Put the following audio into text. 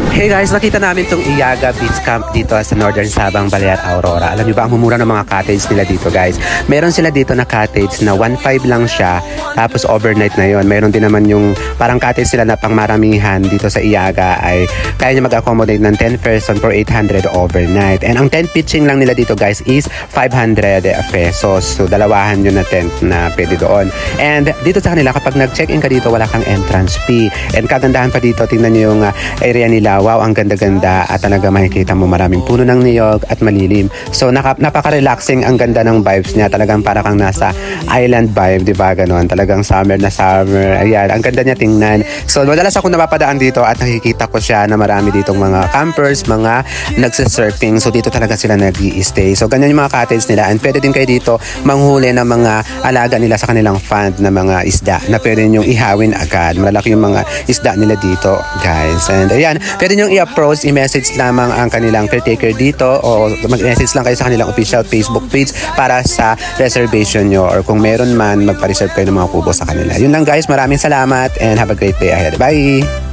Hey guys, nakita namin itong Iaga Beach Camp dito sa Northern Sabang, Balear, Aurora. Alam niyo ba ang mumura ng mga cottage nila dito guys? Meron sila dito na cottage na 1.5 lang siya, tapos overnight na yon. Meron din naman yung parang cottage sila na pangmaramihan dito sa Iaga ay kaya niya mag-accommodate ng 10 person for 800 overnight. And ang tent pitching lang nila dito guys is 500 pesos. So dalawahan yun na tent na pwede doon. And dito sa kanila kapag nag-check-in ka dito wala kang entrance fee. And kagandahan pa dito, tingnan niyo yung area nila. Wow, ang ganda-ganda at talaga makikita mo maraming puno ng niyog at malilim. So napaka-relaxing, ang ganda ng vibes niya. Talagang para kang nasa island vibe, di ba? Ganon. Talagang summer na summer. Ayan, ang ganda niya tingnan. So madalas ako napapadaan dito at nakikita ko siya na marami ditong mga campers, mga nagsisurfing. So dito talaga sila nag-i-stay. So ganyan yung mga cottage nila. And pwede din kayo dito manghuli ng mga alaga nila sa kanilang fund na mga isda na pwede nyong ihawin agad. Malalaki yung mga isda nila dito, guys. And ayan, pwede nyong i-approach, i-message lamang ang kanilang caretaker dito o mag-message lang kayo sa kanilang official Facebook page para sa reservation nyo, or kung meron man, magpa-reserve kayo ng mga kubo sa kanila. Yun lang guys, maraming salamat and have a great day ahead. Bye!